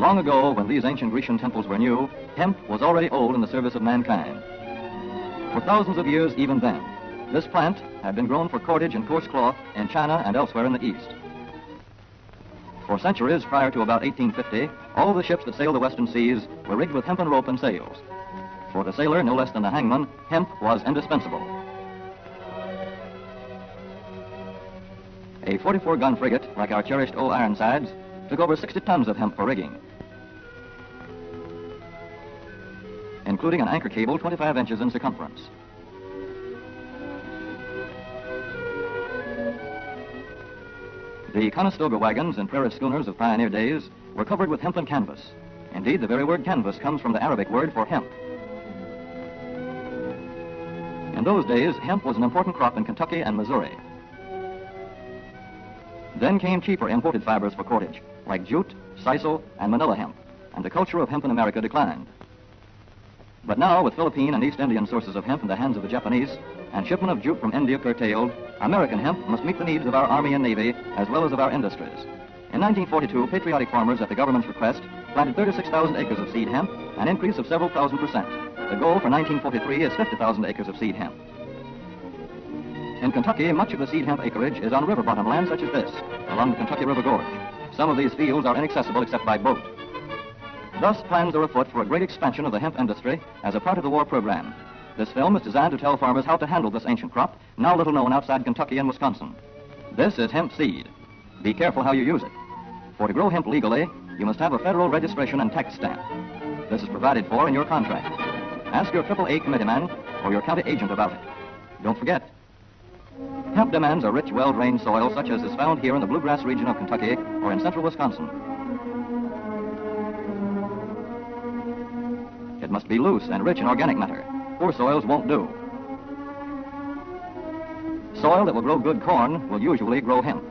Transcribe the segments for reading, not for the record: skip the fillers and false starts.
Long ago, when these ancient Grecian temples were new, hemp was already old in the service of mankind. For thousands of years even then, this plant had been grown for cordage and coarse cloth in China and elsewhere in the East. For centuries prior to about 1850, all the ships that sailed the western seas were rigged with hempen rope and sails. For the sailor, no less than the hangman, hemp was indispensable. A 44-gun frigate, like our cherished old Ironsides, took over 60 tons of hemp for rigging, including an anchor cable 25 inches in circumference. The Conestoga wagons and prairie schooners of pioneer days were covered with hempen canvas. Indeed, the very word canvas comes from the Arabic word for hemp. In those days, hemp was an important crop in Kentucky and Missouri. Then came cheaper imported fibers for cordage, like jute, sisal, and manila hemp, and the culture of hemp in America declined. But now, with Philippine and East Indian sources of hemp in the hands of the Japanese, and shipment of jute from India curtailed, American hemp must meet the needs of our Army and Navy, as well as of our industries. In 1942, patriotic farmers, at the government's request, planted 36,000 acres of seed hemp, an increase of several thousand percent. The goal for 1943 is 50,000 acres of seed hemp. In Kentucky, much of the seed hemp acreage is on river bottom land such as this, along the Kentucky River Gorge. Some of these fields are inaccessible except by boat. Thus, plans are afoot for a great expansion of the hemp industry as a part of the war program. This film is designed to tell farmers how to handle this ancient crop, now little known outside Kentucky and Wisconsin. This is hemp seed. Be careful how you use it. For to grow hemp legally, you must have a federal registration and tax stamp. This is provided for in your contract. Ask your AAA committeeman or your county agent about it. Don't forget, hemp demands a rich, well-drained soil such as is found here in the bluegrass region of Kentucky or in central Wisconsin. It must be loose and rich in organic matter. Poor soils won't do. Soil that will grow good corn will usually grow hemp.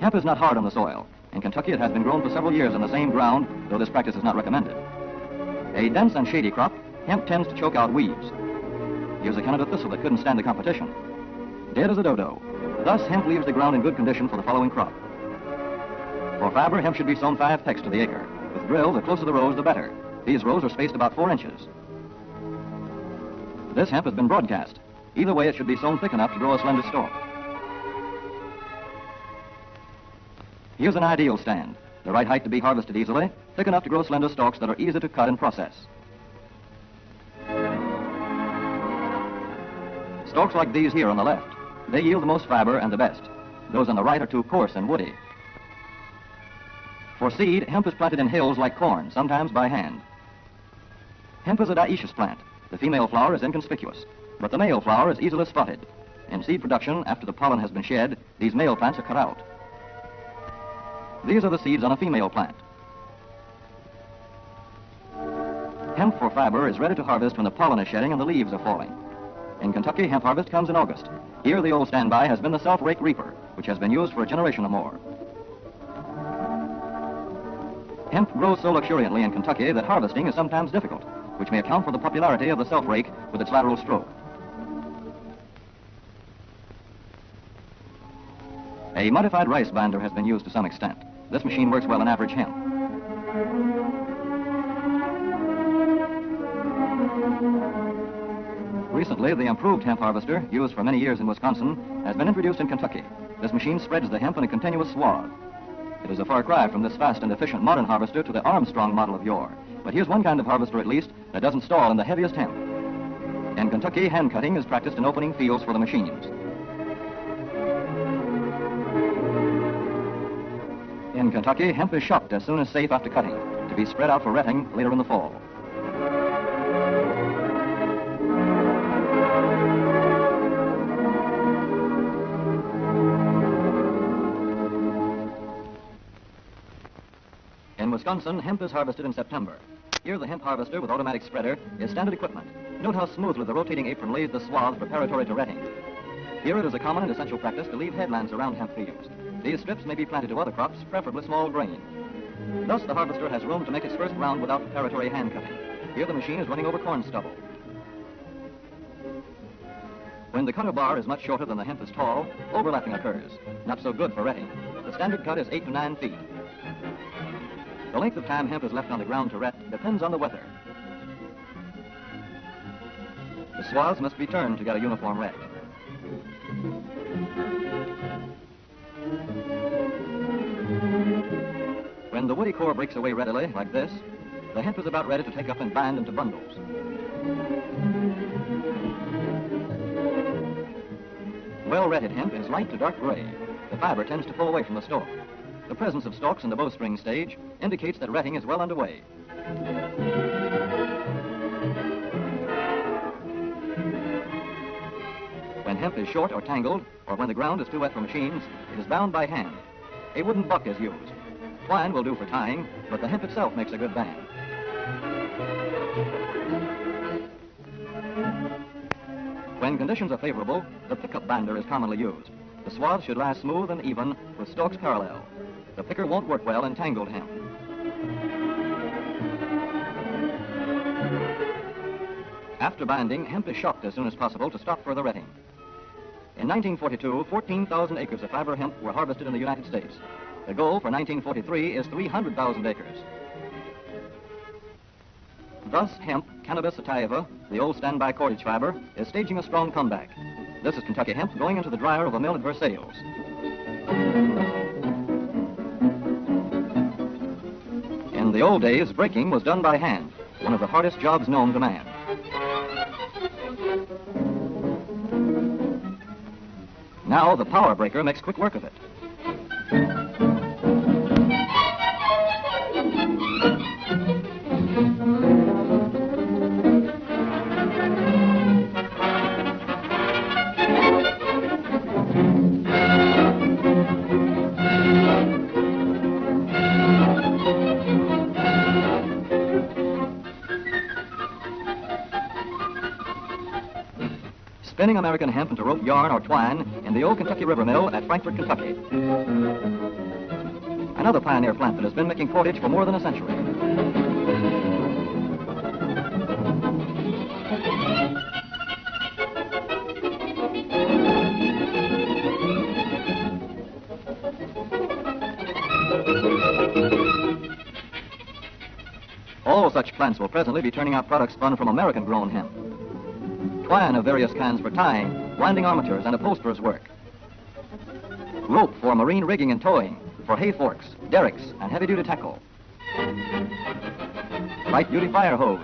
Hemp is not hard on the soil. In Kentucky, it has been grown for several years on the same ground, though this practice is not recommended. A dense and shady crop, hemp tends to choke out weeds. Here's a Canada thistle that couldn't stand the competition. Dead as a dodo. Thus, hemp leaves the ground in good condition for the following crop. For fiber, hemp should be sown 5 pecks to the acre. With drill, the closer the rows, the better. These rows are spaced about 4 inches. This hemp has been broadcast. Either way, it should be sown thick enough to grow a slender stalk. Here's an ideal stand. The right height to be harvested easily, thick enough to grow slender stalks that are easy to cut and process. Stalks like these here on the left, they yield the most fiber and the best. Those on the right are too coarse and woody. For seed, hemp is planted in hills like corn, sometimes by hand. Hemp is a dioecious plant. The female flower is inconspicuous, but the male flower is easily spotted. In seed production, after the pollen has been shed, these male plants are cut out. These are the seeds on a female plant. Hemp for fiber is ready to harvest when the pollen is shedding and the leaves are falling. In Kentucky, hemp harvest comes in August. Here, the old standby has been the self-rake reaper, which has been used for a generation or more. Hemp grows so luxuriantly in Kentucky that harvesting is sometimes difficult, which may account for the popularity of the self-rake with its lateral stroke. A modified rice binder has been used to some extent. This machine works well in average hemp. Recently, the improved hemp harvester, used for many years in Wisconsin, has been introduced in Kentucky. This machine spreads the hemp in a continuous swath. It is a far cry from this fast and efficient modern harvester to the Armstrong model of yore. But here's one kind of harvester, at least, that doesn't stall in the heaviest hemp. In Kentucky, hand cutting is practiced in opening fields for the machines. In Kentucky, hemp is shucked as soon as safe after cutting, to be spread out for retting later in the fall. In Wisconsin, hemp is harvested in September. Here, the hemp harvester with automatic spreader is standard equipment. Note how smoothly the rotating apron lays the swaths preparatory to retting. Here it is a common and essential practice to leave headlands around hemp fields. These strips may be planted to other crops, preferably small grain. Thus, the harvester has room to make its first round without preparatory hand cutting. Here the machine is running over corn stubble. When the cutter bar is much shorter than the hemp is tall, overlapping occurs. Not so good for retting. The standard cut is 8 to 9 feet. The length of time hemp is left on the ground to rot depends on the weather. The swaths must be turned to get a uniform red. When the woody core breaks away readily, like this, the hemp is about ready to take up and bind into bundles. Well-retted hemp is light to dark gray. The fiber tends to pull away from the stalk. The presence of stalks in the bowstring stage indicates that retting is well underway. When hemp is short or tangled, or when the ground is too wet for machines, it is bound by hand. A wooden buck is used. Twine will do for tying, but the hemp itself makes a good band. When conditions are favorable, the pickup binder is commonly used. The swath should lie smooth and even, with stalks parallel. The picker won't work well in tangled hemp. After binding, hemp is shocked as soon as possible to stop further retting. In 1942, 14,000 acres of fiber hemp were harvested in the United States. The goal for 1943 is 300,000 acres. Thus, hemp, Cannabis sativa, the old standby cordage fiber, is staging a strong comeback. This is Kentucky hemp going into the dryer of a mill at Versailles. In the old days, breaking was done by hand, one of the hardest jobs known to man. Now the power breaker makes quick work of it. Spinning American hemp into rope yarn or twine in the old Kentucky River Mill at Frankfort, Kentucky. Another pioneer plant that has been making cordage for more than a century. All such plants will presently be turning out products spun from American-grown hemp. Twine of various kinds for tying, winding armatures, and upholsterers' work. Rope for marine rigging and towing, for hay forks, derricks, and heavy-duty tackle. Light-duty fire hose.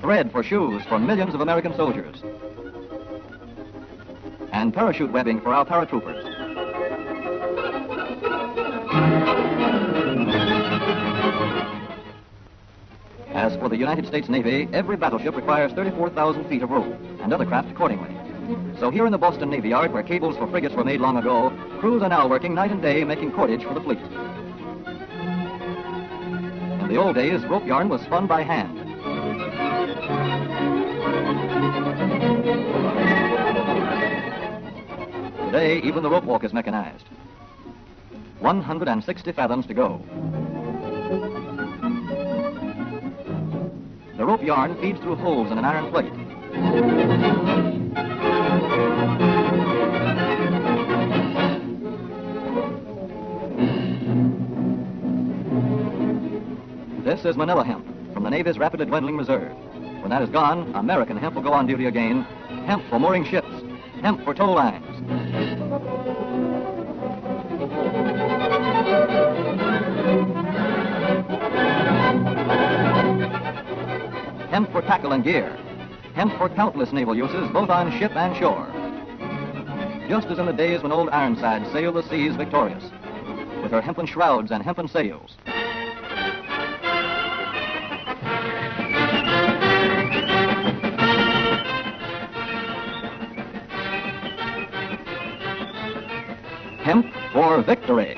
Thread for shoes for millions of American soldiers. And parachute webbing for our paratroopers. As for the United States Navy, every battleship requires 34,000 feet of rope, and other craft accordingly. So here in the Boston Navy Yard, where cables for frigates were made long ago, crews are now working night and day making cordage for the fleet. In the old days, rope yarn was spun by hand. Today, even the rope walk is mechanized. 160 fathoms to go. The rope yarn feeds through holes in an iron plate. This is Manila hemp from the Navy's rapidly dwindling reserve. When that is gone, American hemp will go on duty again. Hemp for mooring ships. Hemp for tow lines. Hemp for tackle and gear. Hemp for countless naval uses, both on ship and shore. Just as in the days when old Ironside sailed the seas victorious, with her hempen shrouds and hempen sails. Hemp for victory.